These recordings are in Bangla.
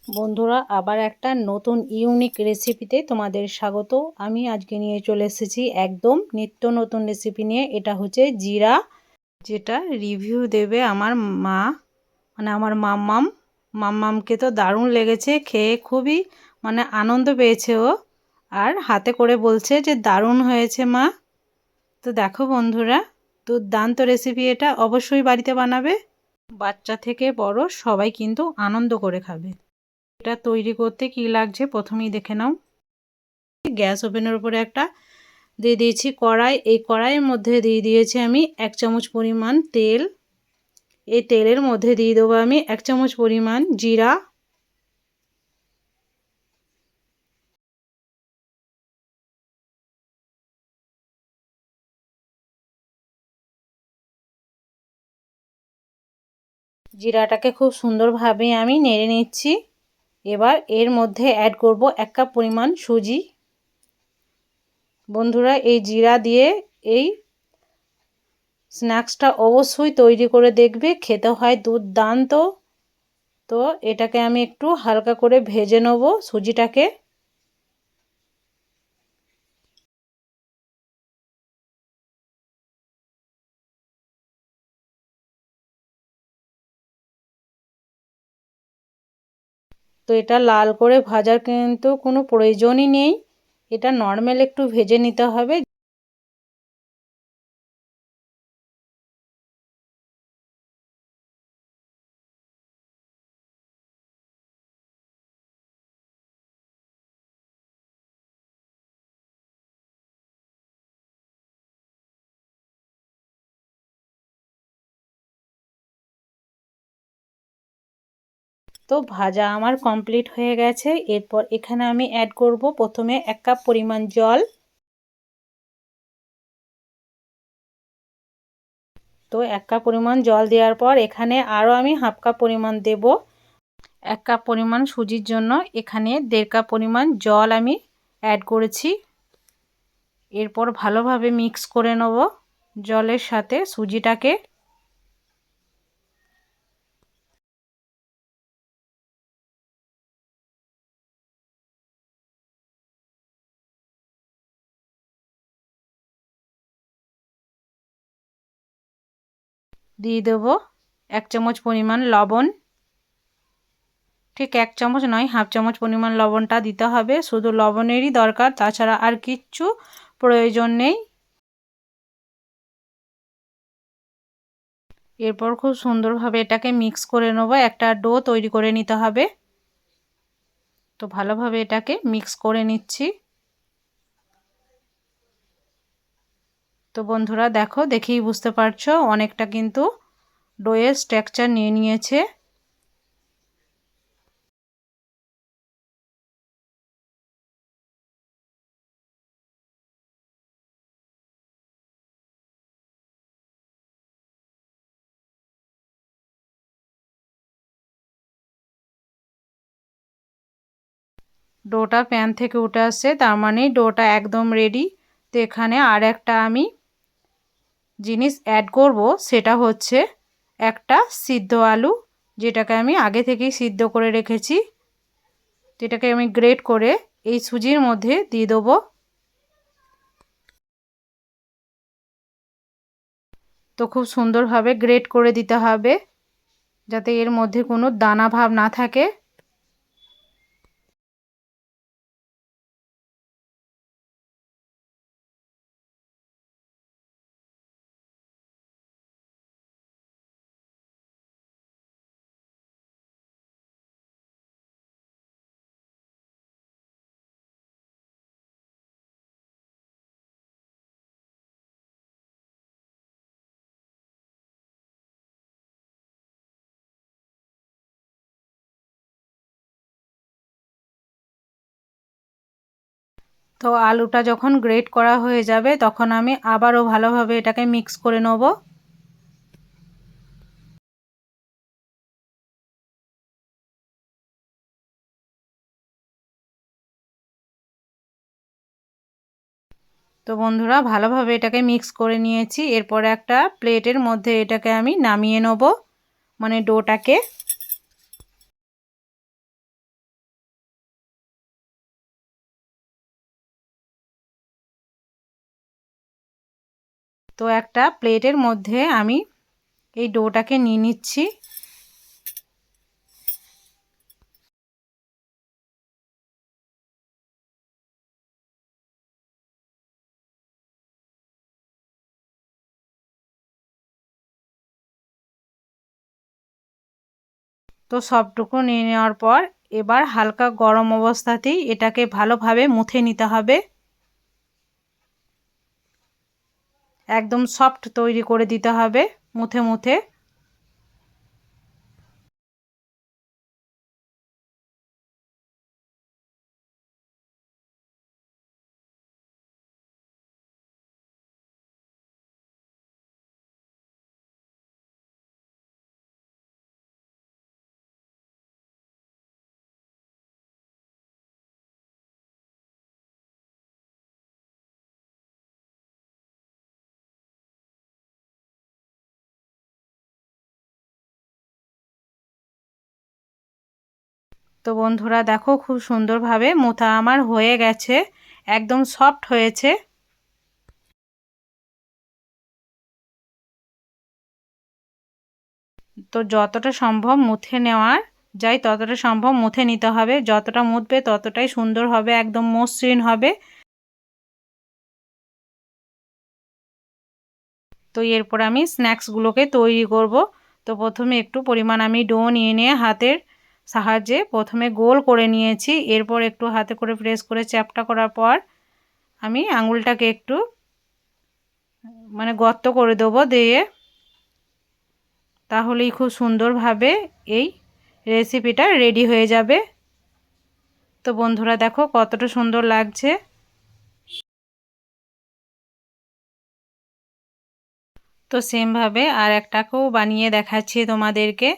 বন্ধুরা, আবার একটা নতুন ইউনিক রেসিপিতে তোমাদের স্বাগত। আমি আজকে নিয়ে চলে এসেছি একদম নিত্য নতুন রেসিপি নিয়ে। এটা হচ্ছে জিরা, যেটা রিভিউ দেবে আমার মা, মানে আমার মাম্মামকে তো দারুণ লেগেছে, খেয়ে খুবই আনন্দ পেয়েছে ও, আর হাতে করে বলছে যে দারুণ হয়েছে মা। তো দেখো বন্ধুরা, দুর্দান্ত রেসিপি, এটা অবশ্যই বাড়িতে বানাবে। বাচ্চা থেকে বড় সবাই কিন্তু আনন্দ করে খাবে। এটা তৈরি করতে কি লাগছে প্রথমেই দেখে নাও। গ্যাস ওভেনের উপরে একটা দিয়ে দিয়েছি কড়াই। এই কড়াইয়ের মধ্যে দিয়ে দিয়েছি আমি 1 চামচ পরিমাণ তেল। এই তেলের মধ্যে দিয়ে দেবো আমি 1 চামচ পরিমাণ জিরা, জিরাটাকে খুব সুন্দরভাবে আমি নেড়ে নিচ্ছি। এবার এর মধ্যে অ্যাড করব 1 কাপ পরিমাণ সুজি। বন্ধুরা, এই জিরা দিয়ে এই স্ন্যাক্সটা অবশ্যই তৈরি করে দেখবে, খেতে হয় দুর্দান্ত। তো এটাকে আমি একটু হালকা করে ভেজে নেব সুজিটাকে। তো এটা লাল করে ভাজার কিন্তু কোনো প্রয়োজনই নেই, এটা নর্মাল একটু ভেজে নিতে হবে। তো ভাজা আমার কমপ্লিট হয়ে গেছে। এরপর এখানে আমি অ্যাড করব প্রথমে 1 কাপ পরিমাণ জল। তো 1 কাপ পরিমাণ জল দেওয়ার পর এখানে আরও আমি হাফ কাপ পরিমাণ দেব। 1 কাপ পরিমাণ সুজির জন্য এখানে 1.5 কাপ পরিমাণ জল আমি অ্যাড করেছি। এরপর ভালোভাবে মিক্স করে নেব জলের সাথে সুজিটাকে। দিয়ে দেব 1 চামচ পরিমাণ লবণ। ঠিক 1 চামচ নয়, হাফ চামচ পরিমাণ লবণটা দিতে হবে, শুধু লবণেরই দরকার, তাছাড়া আর কিচ্ছু প্রয়োজন নেই। এরপর খুব সুন্দরভাবে এটাকে মিক্স করে নেব, একটা ডো তৈরি করে নিতে হবে। তো ভালোভাবে এটাকে মিক্স করে নিচ্ছি। তো বন্ধুরা দেখো, দেখেই বুঝতে পারছো অনেকটা কিন্তু ডোয়ের স্ট্রাকচার নিয়ে নিয়েছে। ডোটা প্যান থেকে উঠে আসছে, তার মানে ডোটা একদম রেডি। তো এখানে আর একটা আমি জিনিস অ্যাড করব, সেটা হচ্ছে একটা সিদ্ধ আলু, যেটাকে আমি আগে থেকেই সিদ্ধ করে রেখেছি। এটাকে আমি গ্রেট করে এই সুজির মধ্যে দিয়ে দেবো। তো খুব সুন্দরভাবে গ্রেট করে দিতে হবে, যাতে এর মধ্যে কোনো দানা ভাব না থাকে। তো আলুটা যখন গ্রেট করা হয়ে যাবে, তখন আমি আবারও ভালোভাবে এটাকে মিক্স করে নেব। তো বন্ধুরা, ভালোভাবে এটাকে মিক্স করে নিয়েছি। এরপর একটা প্লেটের মধ্যে এটাকে আমি নামিয়ে নেব, মানে ডোটাকে। তো একটা প্লেটের মধ্যে আমি এই ডোটাকে নিয়ে নিচ্ছি। তো সবটুকু নিয়ে নেওয়ার পর এবার হালকা গরম অবস্থাতেই এটাকে ভালোভাবে মুথে নিতে হবে। একদম সফট তৈরি করে দিতে হবে মুথে মুথে। তো বন্ধুরা দেখো খুব সুন্দরভাবে মোথা আমার হয়ে গেছে, একদম সফট হয়েছে। তো যতটা সম্ভব মুথে নেওয়ার যায় ততটা সম্ভব মুথে নিতে হবে, যতটা মুথবে ততটাই সুন্দর হবে, একদম মসৃণ হবে। তো এরপর আমি স্ন্যাক্সগুলোকে তৈরি করব। তো প্রথমে একটু পরিমাণ আমি ডো নিয়ে হাতের সাহায্যে প্রথমে গোল করে নিয়েছি। এরপর একটু হাতে করে প্রেস করে চ্যাপটা করার পর আমি আঙুলটাকে একটু গর্ত করে দেবো, দিয়ে তাহলেই খুব সুন্দরভাবে এই রেসিপিটা রেডি হয়ে যাবে। তো বন্ধুরা দেখো কতটা সুন্দর লাগছে। তো সেমভাবে আর একটাকেও বানিয়ে দেখাচ্ছি তোমাদেরকে।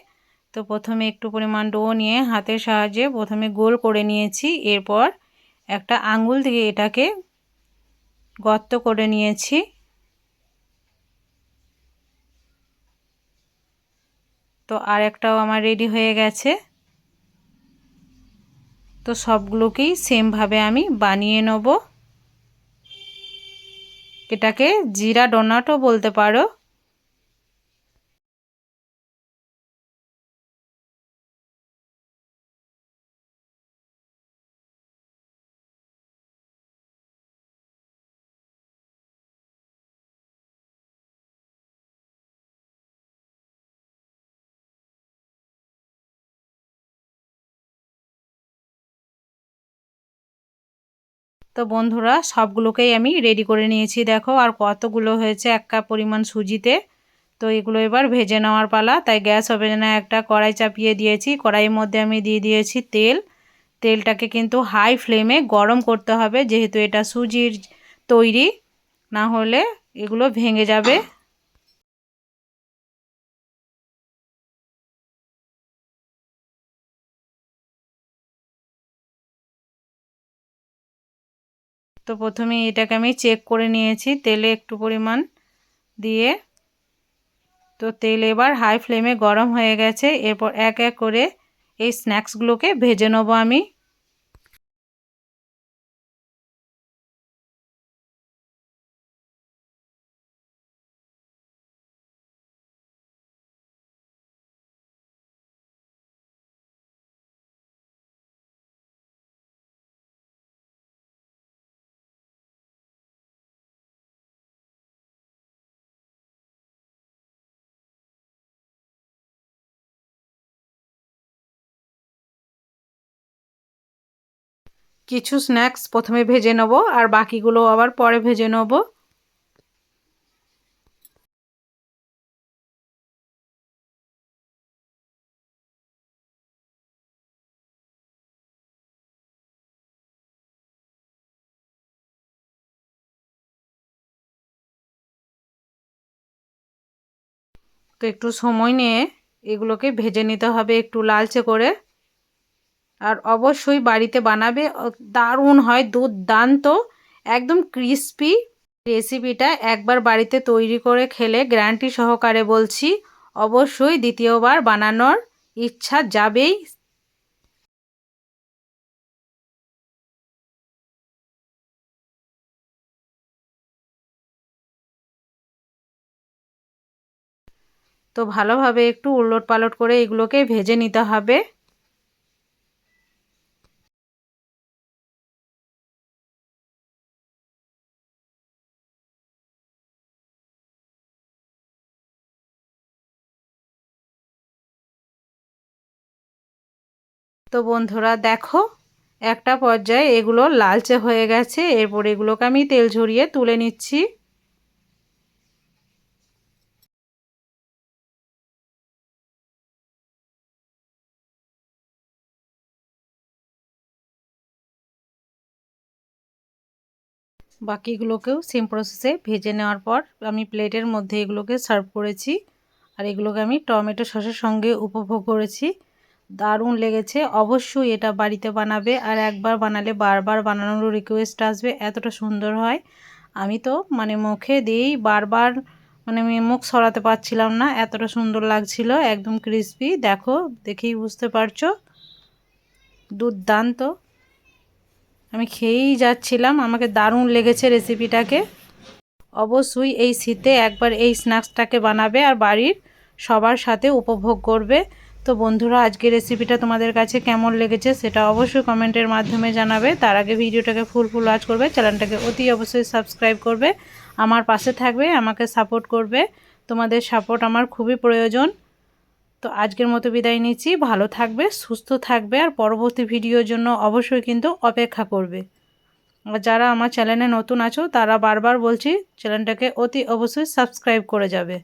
তো প্রথমে একটু পরিমাণ ডো নিয়ে হাতের সাহায্যে প্রথমে গোল করে নিয়েছি, এরপর একটা আঙুল দিয়ে এটাকে গর্ত করে নিয়েছি। তো আর একটাও আমার রেডি হয়ে গেছে। তো সবগুলোকেই সেমভাবে আমি বানিয়ে নেব। এটাকে জিরা ডোনাটও বলতে পারো। তো বন্ধুরা সবগুলোকেই আমি রেডি করে নিয়েছি, দেখো আর কতগুলো হয়েছে এক কাপ পরিমাণ সুজিতে। তো এগুলো এবার ভেজে নেওয়ার পালা। তাই গ্যাস ওভেনে একটা কড়াই চাপিয়ে দিয়েছি, কড়াইয়ের মধ্যে আমি দিয়ে দিয়েছি তেল। তেলটাকে কিন্তু হাই ফ্লেমে গরম করতে হবে, যেহেতু এটা সুজির তৈরি, না হলে এগুলো ভেঙে যাবে। তো প্রথমে এটাকে আমি চেক করে নিয়েছি তেলে একটু পরিমাণ দিয়ে। তো তেল এবার হাই ফ্লেমে গরম হয়ে গেছে। এরপর এক এক করে এই স্ন্যাক্সগুলোকে ভেজে নেবো আমি। কিছু স্ন্যাক্স প্রথমে ভেজে নেব আর বাকিগুলো আবার পরে ভেজে নেব। তো একটু সময় নিয়ে এগুলোকে ভেজে নিতে হবে একটু লালচে করে। আর অবশ্যই বাড়িতে বানাবে, দারুণ হয়, দুর্দান্ত, একদম ক্রিস্পি। রেসিপিটা একবার বাড়িতে তৈরি করে খেলে গ্যারান্টি সহকারে বলছি অবশ্যই দ্বিতীয়বার বানানোর ইচ্ছা যাবেই। তো ভালোভাবে একটু উলট পালট করে এগুলোকে ভেজে নিতে হবে। তো বন্ধুরা দেখো একটা পর্যায়ে এগুলো লালচে হয়ে গেছে, এরপর এগুলোকে আমি তেল ঝরিয়ে তুলে নিচ্ছি। বাকিগুলোকেও সেম প্রসেসে ভেজে নেওয়ার পর আমি প্লেটের মধ্যে এগুলোকে সার্ভ করেছি। আর এগুলোকে আমি টমেটো সসের সঙ্গে উপভোগ করেছি। দারুণ লেগেছে। অবশ্যই এটা বাড়িতে বানাবে, আর একবার বানালে বারবার বানানোর রিকোয়েস্ট আসবে, এতটা সুন্দর হয়। আমি তো মুখে দিয়েই বারবার আমি মুখ সরাতে পারছিলাম না, এতটা সুন্দর লাগছিল, একদম ক্রিস্পি। দেখো, দেখেই বুঝতে পারছো, দুর্দান্ত। আমি খেয়েই যাচ্ছিলাম, আমাকে দারুণ লেগেছে রেসিপিটাকে। অবশ্যই এই শীতে একবার এই স্ন্যাক্সটাকে বানাবে আর বাড়ির সবার সাথে উপভোগ করবে। তো বন্ধুরা, আজকের রেসিপিটা তোমাদের কাছে কেমন লেগেছে সেটা অবশ্যই কমেন্টের মাধ্যমে জানাবে। তার আগে ভিডিওটাকে ফুল ওয়াচ করবে, চ্যানেলটাকে অতি অবশ্যই সাবস্ক্রাইব করবে, আমার পাশে থাকবে, আমাকে সাপোর্ট করবে। তোমাদের সাপোর্ট আমার খুবই প্রয়োজন। তো আজকের মতো বিদায় নিচ্ছি। ভালো থাকবে, সুস্থ থাকবে, আর পরবর্তী ভিডিওর জন্য অবশ্যই কিন্তু অপেক্ষা করবে। আর যারা আমার চ্যানেলে নতুন আছো তারা বারবার বলছি চ্যানেলটাকে অতি অবশ্যই সাবস্ক্রাইব করে যাবে।